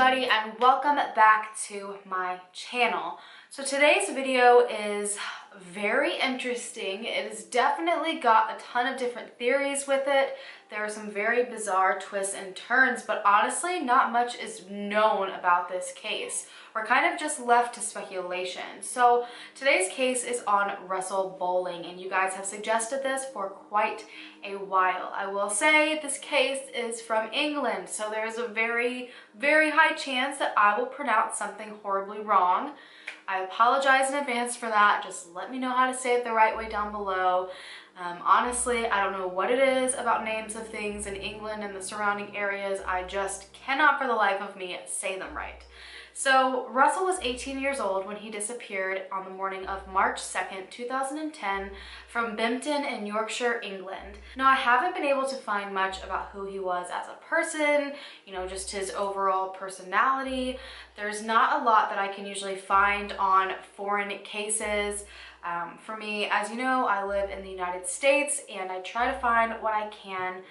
everybody, and welcome back to my channel. So today's video is very interesting. It has definitely got a ton of different theories with it. There are some very bizarre twists and turns, but honestly, not much is known about this case. We're kind of just left to speculation. So today's case is on Russell Bohling, and you guys have suggested this for quite a while. I will say this case is from England, so there's a very, very high chance that I will pronounce something horribly wrong. I apologize in advance for that. Just let me know how to say it the right way down below. Honestly, I don't know what it is about names of things in England and the surrounding areas. I just cannot for the life of me say them right. So Russell was 18 years old when he disappeared on the morning of March 2nd, 2010 from Bimpton in Yorkshire, England. Now, I haven't been able to find much about who he was as a person, just his overall personality. There's not a lot that I can usually find on foreign cases. For me, as you know, I live in the United States and I try to find what I can,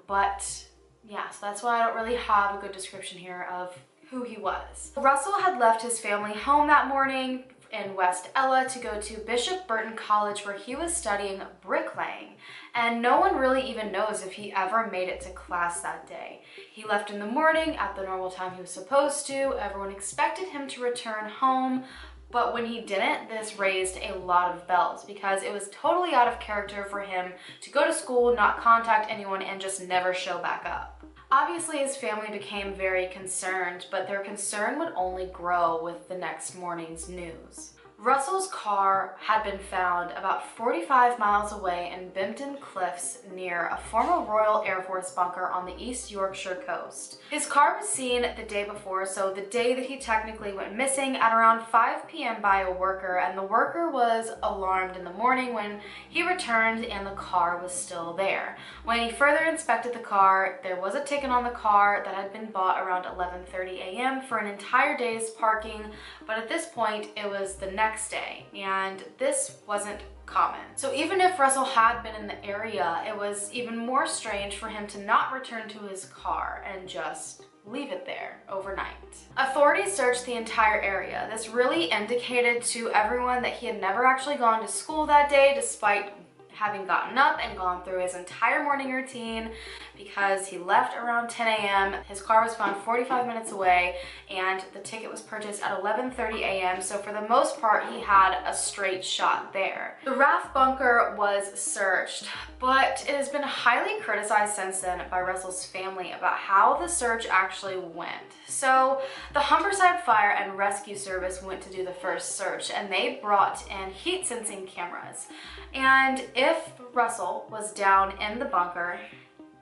but yeah, so that's why I don't really have a good description here of who he was. Russell had left his family home that morning in West Ella to go to Bishop Burton College, where he was studying bricklaying, and no one really even knows if he ever made it to class that day. He left in the morning at the normal time he was supposed to. Everyone expected him to return home, but when he didn't, this raised a lot of bells because it was totally out of character for him to go to school, not contact anyone, and just never show back up. Obviously, his family became very concerned, but their concern would only grow with the next morning's news. Russell's car had been found about 45 miles away in Bimpton Cliffs near a former Royal Air Force bunker on the East Yorkshire coast. His car was seen the day before, so the day that he technically went missing, at around 5 p.m. by a worker, and the worker was alarmed in the morning when he returned and the car was still there. When he further inspected the car, there was a ticket on the car that had been bought around 11:30 a.m. for an entire day's parking, but at this point it was the next day, and this wasn't common. So even if Russell had been in the area, it was even more strange for him to not return to his car and just leave it there overnight. Authorities searched the entire area. This really indicated to everyone that he had never actually gone to school that day, despite having gotten up and gone through his entire morning routine, because he left around 10 a.m. His car was found 45 minutes away, and the ticket was purchased at 11:30 a.m. So for the most part, he had a straight shot there. The raft bunker was searched, but it has been highly criticized since then by Russell's family about how the search actually went. So the Humberside Fire and Rescue Service went to do the first search, and they brought in heat sensing cameras. And if Russell was down in the bunker,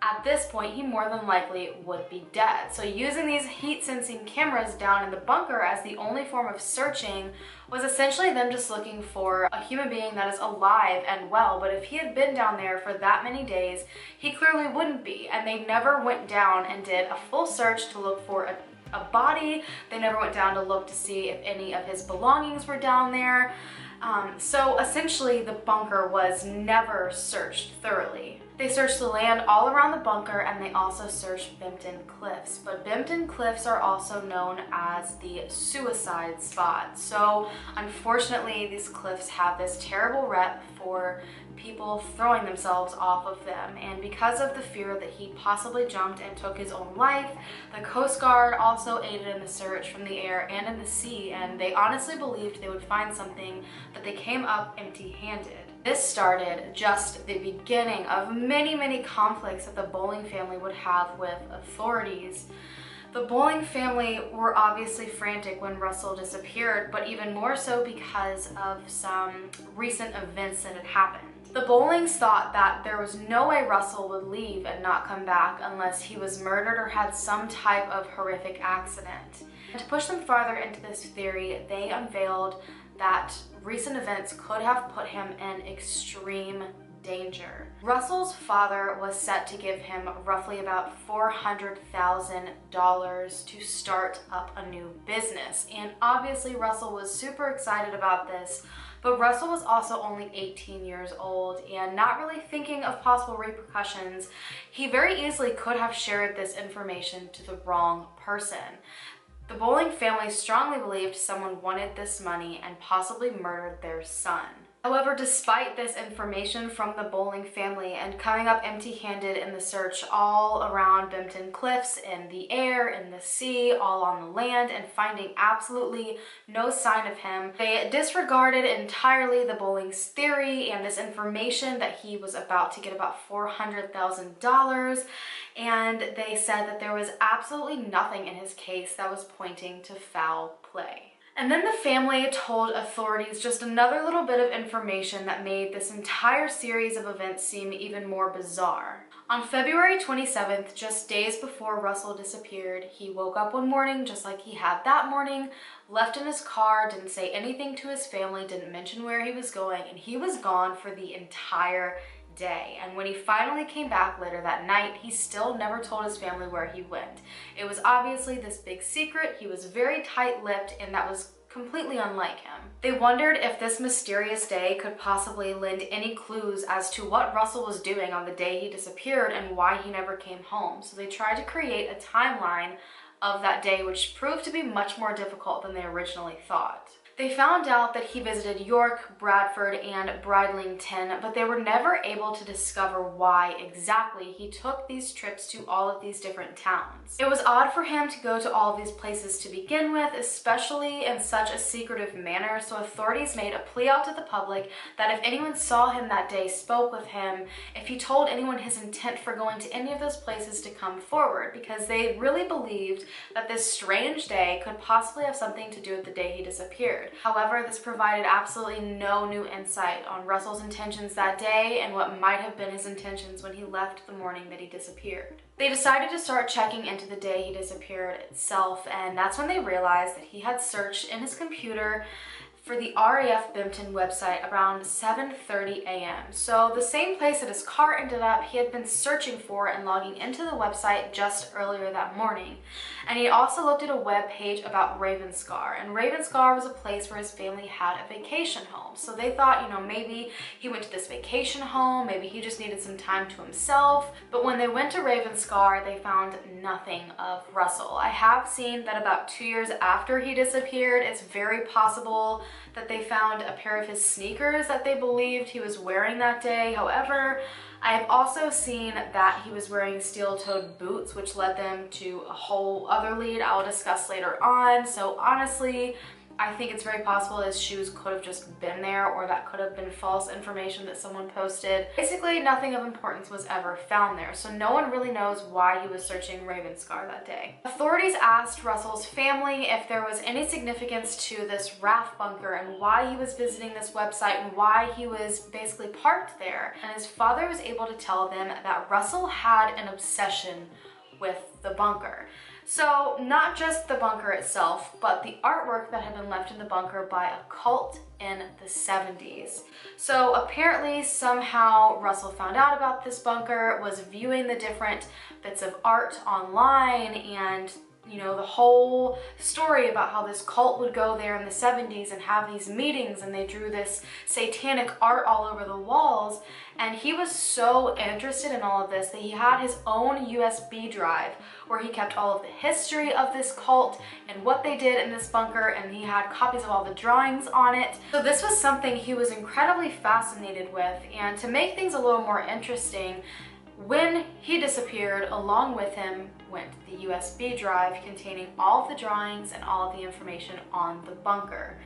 at this point, he more than likely would be dead. So using these heat sensing cameras down in the bunker as the only form of searching was essentially them just looking for a human being that is alive and well. But if he had been down there for that many days, he clearly wouldn't be. And they never went down and did a full search to look for a body. They never went down to look to see if any of his belongings were down there. So essentially the bunker was never searched thoroughly. They searched the land all around the bunker, and they also searched Bimpton Cliffs. But Bimpton Cliffs are also known as the suicide spot. So unfortunately, these cliffs have this terrible rep for people throwing themselves off of them. And because of the fear that he possibly jumped and took his own life, the Coast Guard also aided in the search from the air and in the sea, and they honestly believed they would find something, but they came up empty-handed. This started just the beginning of many, many conflicts that the Bohling family would have with authorities. The Bohling family were obviously frantic when Russell disappeared, but even more so because of some recent events that had happened. The Bohlings thought that there was no way Russell would leave and not come back unless he was murdered or had some type of horrific accident. And to push them farther into this theory, they unveiled that recent events could have put him in extreme danger. Russell's father was set to give him roughly about $400,000 to start up a new business, and obviously Russell was super excited about this, But Russell was also only 18 years old and not really thinking of possible repercussions. He very easily could have shared this information to the wrong person. The Bohling family strongly believed someone wanted this money and possibly murdered their son. However, despite this information from the Bohling family and coming up empty-handed in the search all around Bimpton Cliffs, in the air, in the sea, all on the land, and finding absolutely no sign of him, they disregarded entirely the Bohling's theory and this information that he was about to get about $400,000, and they said that there was absolutely nothing in his case that was pointing to foul play. And then the family told authorities just another little bit of information that made this entire series of events seem even more bizarre. On February 27th, just days before Russell disappeared, he woke up one morning just like he had that morning, left in his car, didn't say anything to his family, didn't mention where he was going, and he was gone for the entire day. And when he finally came back later that night, he still never told his family where he went. It was obviously this big secret. He was very tight-lipped, and that was completely unlike him. They wondered if this mysterious day could possibly lend any clues as to what Russell was doing on the day he disappeared and why he never came home. So they tried to create a timeline of that day, which proved to be much more difficult than they originally thought. They found out that he visited York, Bradford, and Bridlington, but they were never able to discover why exactly he took these trips to all of these different towns. It was odd for him to go to all of these places to begin with, especially in such a secretive manner, so authorities made a plea out to the public that if anyone saw him that day, spoke with him, if he told anyone his intent for going to any of those places, to come forward, because they really believed that this strange day could possibly have something to do with the day he disappeared. However, this provided absolutely no new insight on Russell's intentions that day and what might have been his intentions when he left the morning that he disappeared. They decided to start checking into the day he disappeared itself, and that's when they realized that he had searched in his computer for the RAF Bimpton website around 7:30 a.m. So the same place that his car ended up, he had been searching for and logging into the website just earlier that morning. And he also looked at a web page about Ravenscar, and Ravenscar was a place where his family had a vacation home. So they thought, maybe he went to this vacation home, maybe he just needed some time to himself. But when they went to Ravenscar, they found nothing of Russell. I have seen that about 2 years after he disappeared, it's very possible that they found a pair of his sneakers that they believed he was wearing that day. However, I have also seen that he was wearing steel-toed boots, which led them to a whole other lead I'll discuss later on. So honestly, I think it's very possible his shoes could have just been there, or that could have been false information that someone posted. Basically, nothing of importance was ever found there, so no one really knows why he was searching Ravenscar that day. Authorities asked Russell's family if there was any significance to this RAF bunker and why he was visiting this website and why he was basically parked there. And his father was able to tell them that Russell had an obsession with the bunker. So not just the bunker itself, but the artwork that had been left in the bunker by a cult in the 70s. So apparently somehow Russell found out about this bunker, was viewing the different bits of art online, and the whole story about how this cult would go there in the 70s and have these meetings, and they drew this satanic art all over the walls. And he was so interested in all of this that he had his own USB drive where he kept all of the history of this cult and what they did in this bunker, and he had copies of all the drawings on it. So this was something he was incredibly fascinated with. And to make things a little more interesting, when he disappeared, along with him went the USB drive containing all of the drawings and all of the information on the bunker.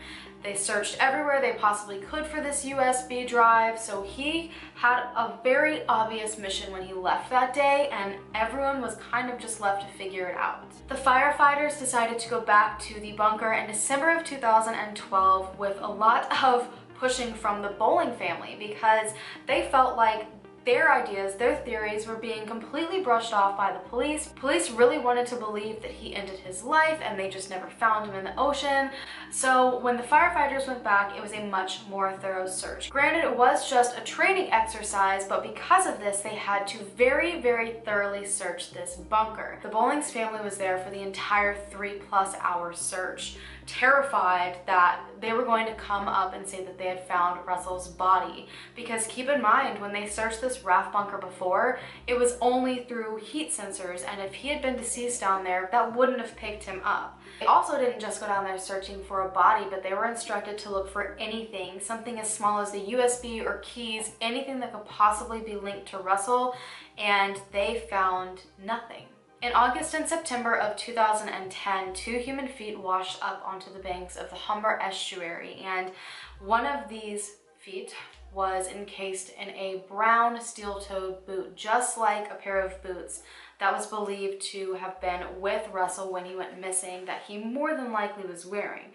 They searched everywhere they possibly could for this USB drive, so he had a very obvious mission when he left that day, and everyone was kind of just left to figure it out. The firefighters decided to go back to the bunker in December of 2012 with a lot of pushing from the Bohling family, because they felt like their ideas, their theories were being completely brushed off by the police. Police really wanted to believe that he ended his life and they just never found him in the ocean. So when the firefighters went back, it was a much more thorough search. Granted, it was just a training exercise, but because of this, they had to very, very thoroughly search this bunker. The Bohling's family was there for the entire 3+ hour search, terrified that they were going to come up and say that they had found Russell's body. Because keep in mind, when they searched this raft bunker before, it was only through heat sensors, and if he had been deceased down there, that wouldn't have picked him up. They also didn't just go down there searching for a body, but they were instructed to look for anything, something as small as the USB or keys, anything that could possibly be linked to Russell, and they found nothing. In August and September of 2010, 2 human feet washed up onto the banks of the Humber estuary, and one of these feet was encased in a brown steel-toed boot, just like a pair of boots that was believed to have been with Russell when he went missing, that he more than likely was wearing.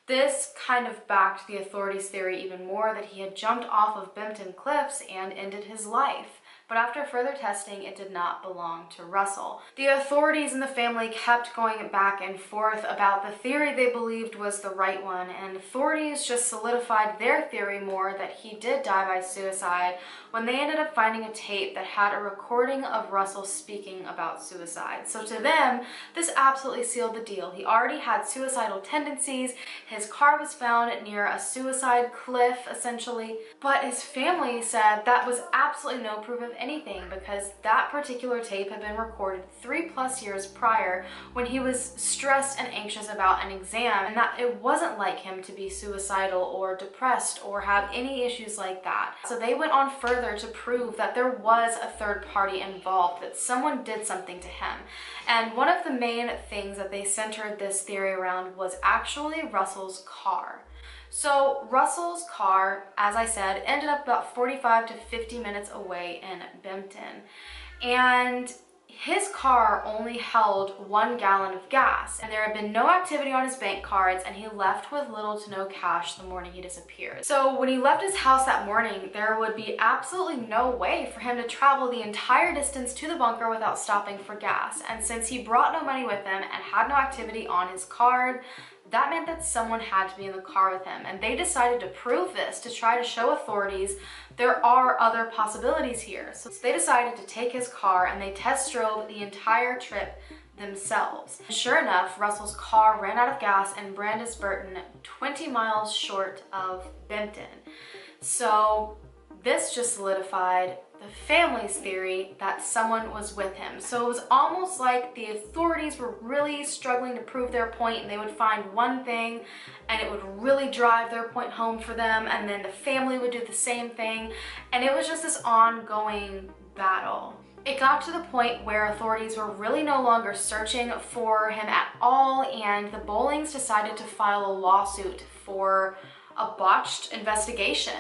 This kind of backed the authorities' theory even more that he had jumped off of Bempton Cliffs and ended his life. But after further testing, it did not belong to Russell. The authorities and the family kept going back and forth about the theory they believed was the right one, and authorities just solidified their theory more that he did die by suicide when they ended up finding a tape that had a recording of Russell speaking about suicide. So to them, this absolutely sealed the deal. He already had suicidal tendencies, his car was found near a suicide cliff, essentially, but his family said that was absolutely no proof of anything, because that particular tape had been recorded 3+ years prior when he was stressed and anxious about an exam, and that it wasn't like him to be suicidal or depressed or have any issues like that. So they went on further to prove that there was a third party involved, that someone did something to him. And one of the main things that they centered this theory around was actually Russell's car. So Russell's car, as I said, ended up about 45 to 50 minutes away in Bempton. And his car only held 1 gallon of gas, and there had been no activity on his bank cards, and he left with little to no cash the morning he disappeared. So when he left his house that morning, there would be absolutely no way for him to travel the entire distance to the bunker without stopping for gas. And since he brought no money with him and had no activity on his card, that meant that someone had to be in the car with him, and they decided to prove this to try to show authorities there are other possibilities here. So they decided to take his car and they test drove the entire trip themselves. Sure enough, Russell's car ran out of gas in Brandisburton, 20 miles short of Bempton. So this just solidified the family's theory that someone was with him. So it was almost like the authorities were really struggling to prove their point, and they would find one thing and it would really drive their point home for them, and then the family would do the same thing, and it was just this ongoing battle. It got to the point where authorities were really no longer searching for him at all, and the Bohlings decided to file a lawsuit for a botched investigation.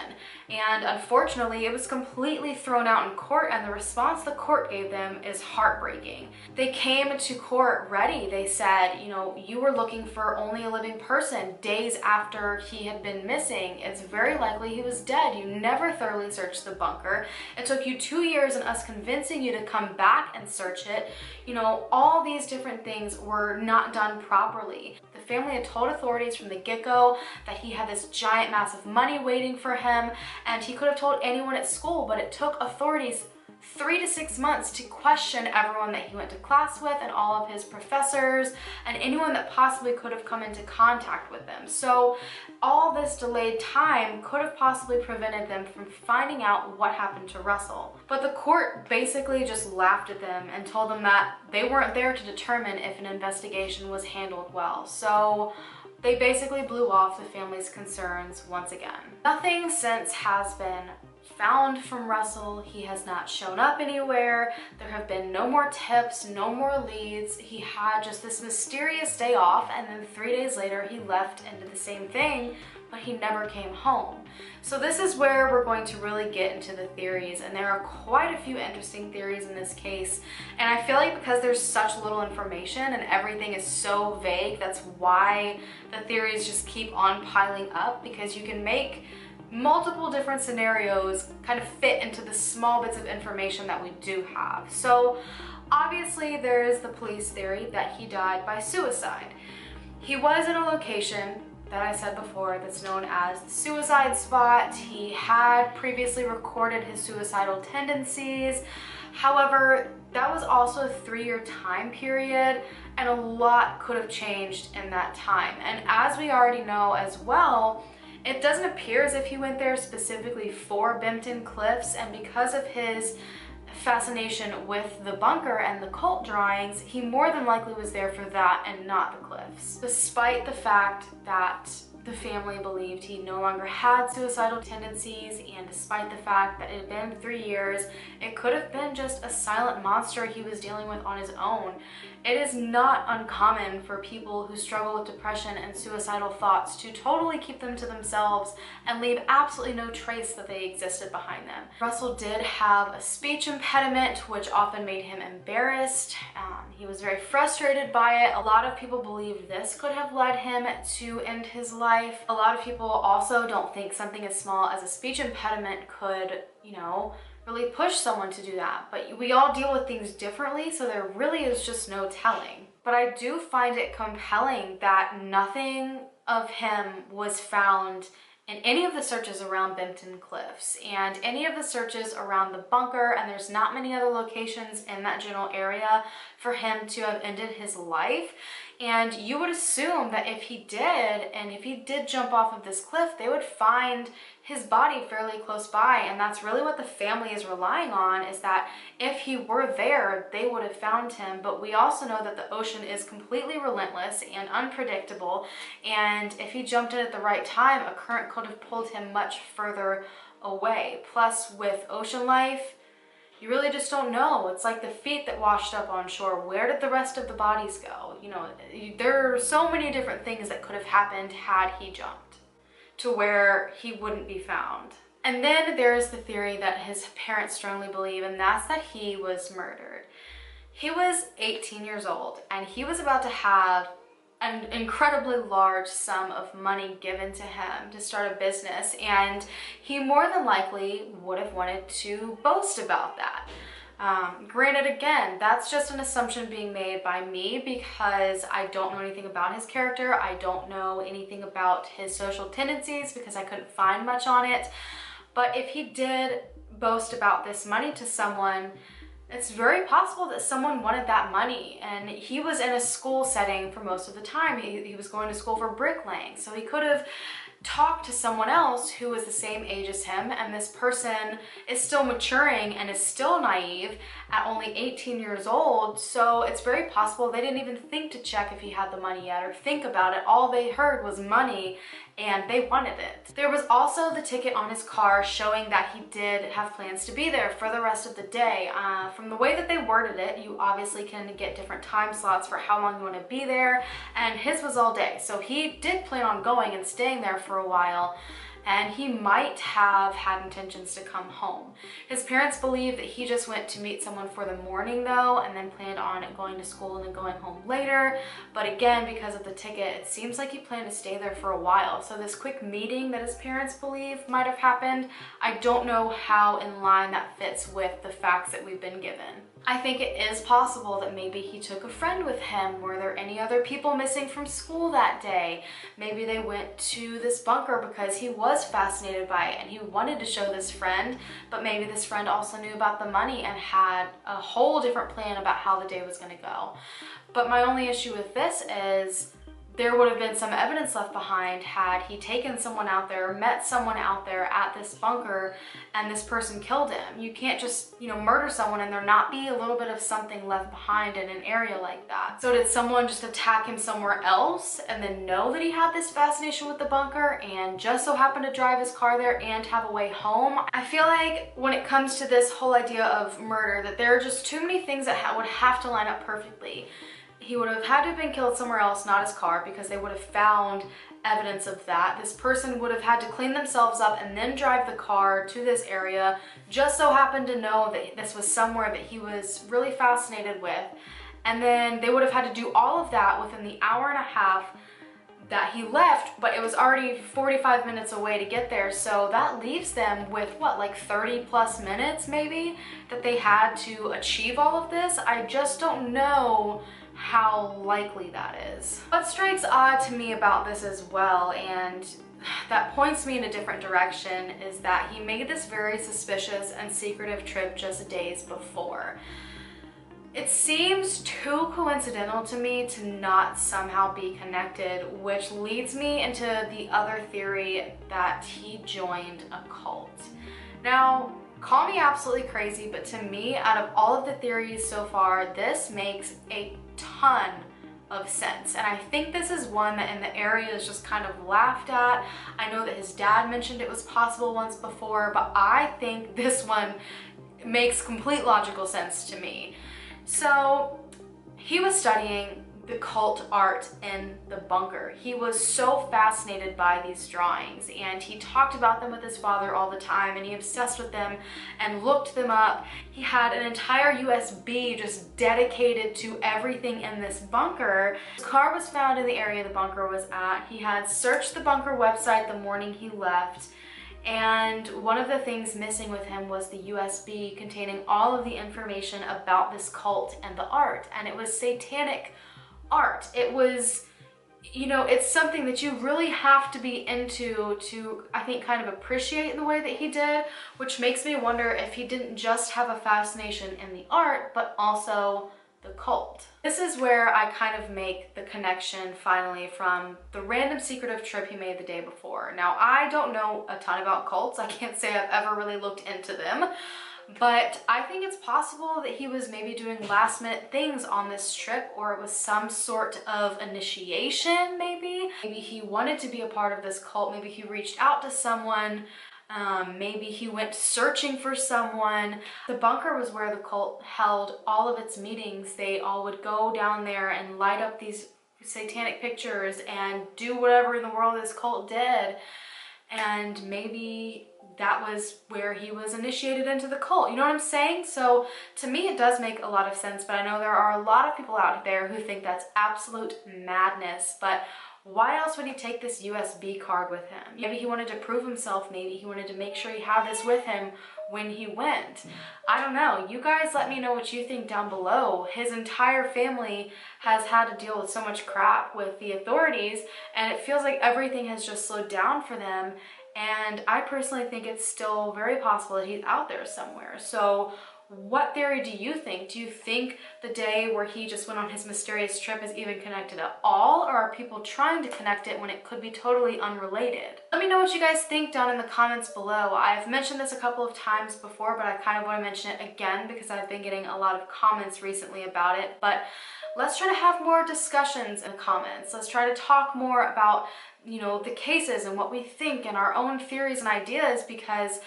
And unfortunately, it was completely thrown out in court, and the response the court gave them is heartbreaking. They came to court ready. They said, you know, you were looking for only a living person days after he had been missing. It's very likely he was dead. You never thoroughly searched the bunker. It took you 2 years and us convincing you to come back and search it. You know, all these different things were not done properly. The family had told authorities from the get-go that he had this giant mass of money waiting for him, and he could have told anyone at school, but it took authorities 3 to 6 months to question everyone that he went to class with and all of his professors and anyone that possibly could have come into contact with them. So all this delayed time could have possibly prevented them from finding out what happened to Russell. But the court basically just laughed at them and told them that they weren't there to determine if an investigation was handled well. So they basically blew off the family's concerns once again. Nothing since has been found from Russell. He has not shown up anywhere. There have been no more tips, no more leads. He had just this mysterious day off, and then 3 days later he left and did the same thing, but he never came home. So this is where we're going to really get into the theories, and there are quite a few interesting theories in this case, and I feel like because there's such little information and everything is so vague, that's why the theories just keep on piling up, because you can make multiple different scenarios kind of fit into the small bits of information that we do have. So obviously there is the police theory that he died by suicide. He was in a location that I said before that's known as the suicide spot. He had previously recorded his suicidal tendencies. However, that was also a 3-year time period, and a lot could have changed in that time. And as we already know as well, it doesn't appear as if he went there specifically for Bempton Cliffs, and because of his fascination with the bunker and the cult drawings, he more than likely was there for that and not the cliffs. Despite the fact that the family believed he no longer had suicidal tendencies, and despite the fact that it had been 3 years, it could have been just a silent monster he was dealing with on his own. It is not uncommon for people who struggle with depression and suicidal thoughts to totally keep them to themselves and leave absolutely no trace that they existed behind them. Russell did have a speech impediment, which often made him embarrassed. He was very frustrated by it. A lot of people believe this could have led him to end his life. A lot of people also don't think something as small as a speech impediment could, really push someone to do that. But we all deal with things differently, so there really is just no telling. But I do find it compelling that nothing of him was found in any of the searches around Bempton Cliffs and any of the searches around the bunker, and there's not many other locations in that general area for him to have ended his life. And you would assume that if he did jump off of this cliff, they would find his body fairly close by, and that's really what the family is relying on, is that if he were there, they would have found him. But we also know that the ocean is completely relentless and unpredictable, and if he jumped in at the right time, a current could have pulled him much further away. Plus, with ocean life, you really just don't know. It's like the feet that washed up on shore. Where did the rest of the bodies go? There are so many different things that could have happened had he jumped to where he wouldn't be found. And then there's the theory that his parents strongly believe, and that's that he was murdered. He was 18 years old, and he was about to have an incredibly large sum of money given to him to start a business, and he more than likely would have wanted to boast about that. Granted, again, that's just an assumption being made by me because I don't know anything about his character. I don't know anything about his social tendencies because I couldn't find much on it. But if he did boast about this money to someone, it's very possible that someone wanted that money, and he was in a school setting for most of the time. He was going to school for bricklaying, so he could have talked to someone else who was the same age as him, and this person is still maturing and is still naive at only 18 years old. So it's very possible they didn't even think to check if he had the money yet or think about it. All they heard was money and they wanted it. There was also the ticket on his car showing that he did have plans to be there for the rest of the day. From the way that they worded it, you obviously can get different time slots for how long you want to be there, and his was all day. So he did plan on going and staying there for a while, and he might have had intentions to come home. His parents believe that he just went to meet someone for the morning though, and then planned on going to school and then going home later. But again, because of the ticket, it seems like he planned to stay there for a while. So this quick meeting that his parents believe might have happened, I don't know how in line that fits with the facts that we've been given. I think it is possible that maybe he took a friend with him. Were there any other people missing from school that day? Maybe they went to this bunker because he was fascinated by it and he wanted to show this friend, but maybe this friend also knew about the money and had a whole different plan about how the day was going to go. But my only issue with this is there would have been some evidence left behind had he taken someone out there, met someone out there at this bunker, and this person killed him. You can't just, murder someone and there not be a little bit of something left behind in an area like that. So did someone just attack him somewhere else and then know that he had this fascination with the bunker and just so happened to drive his car there and have a way home? I feel like when it comes to this whole idea of murder, that there are just too many things that would have to line up perfectly. He would have had to have been killed somewhere else, not his car, because they would have found evidence of that. This person would have had to clean themselves up and then drive the car to this area, just so happened to know that this was somewhere that he was really fascinated with. And then they would have had to do all of that within the hour and a half that he left, but it was already 45 minutes away to get there. So that leaves them with what, like 30 plus minutes maybe that they had to achieve all of this. I just don't know how likely that is. What strikes odd to me about this as well, and that points me in a different direction, is that he made this very suspicious and secretive trip just days before. It seems too coincidental to me to not somehow be connected, which leads me into the other theory that he joined a cult. Now, call me absolutely crazy, but to me, out of all of the theories so far, this makes a ton of sense. And I think this is one that in the area is just kind of laughed at. I know that his dad mentioned it was possible once before, but I think this one makes complete logical sense to me. So he was studying the cult art in the bunker. He was so fascinated by these drawings, and he talked about them with his father all the time, and he obsessed with them and looked them up. He had an entire USB just dedicated to everything in this bunker. His car was found in the area the bunker was at. He had searched the bunker website the morning he left, and one of the things missing with him was the USB containing all of the information about this cult and the art, and it was satanic art. It was, you know, it's something that you really have to be into to, I think, kind of appreciate in the way that he did, which makes me wonder if he didn't just have a fascination in the art, but also the cult. This is where I kind of make the connection finally from the random secretive trip he made the day before. Now, I don't know a ton about cults. I can't say I've ever really looked into them, but I think it's possible that he was maybe doing last minute things on this trip, or it was some sort of initiation maybe. Maybe he wanted to be a part of this cult. Maybe he reached out to someone. Maybe he went searching for someone. The bunker was where the cult held all of its meetings. They all would go down there and light up these satanic pictures and do whatever in the world this cult did. And maybe that was where he was initiated into the cult. You know what I'm saying? So to me, it does make a lot of sense, but I know there are a lot of people out there who think that's absolute madness. But why else would he take this USB card with him? Maybe he wanted to prove himself. Maybe he wanted to make sure he had this with him when he went. I don't know. You guys let me know what you think down below. His entire family has had to deal with so much crap with the authorities, and it feels like everything has just slowed down for them. And I personally think it's still very possible that he's out there somewhere. So what theory do you think? Do you think the day where he just went on his mysterious trip is even connected at all? Or are people trying to connect it when it could be totally unrelated? Let me know what you guys think down in the comments below. I've mentioned this a couple of times before, but I kind of want to mention it again because I've been getting a lot of comments recently about it. But let's try to have more discussions in the comments. Let's try to talk more about, you know, the cases and what we think and our own theories and ideas, because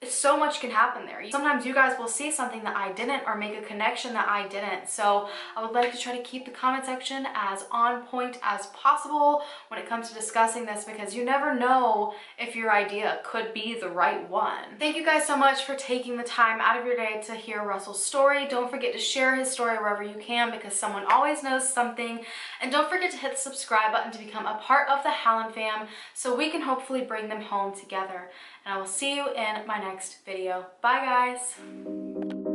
so much can happen there. Sometimes you guys will see something that I didn't, or make a connection that I didn't. So I would like to try to keep the comment section as on point as possible when it comes to discussing this, because you never know if your idea could be the right one. Thank you guys so much for taking the time out of your day to hear Russell's story. Don't forget to share his story wherever you can, because someone always knows something. And don't forget to hit the subscribe button to become a part of the Howlin' fam, so we can hopefully bring them home together. And I will see you in my next video. Bye guys!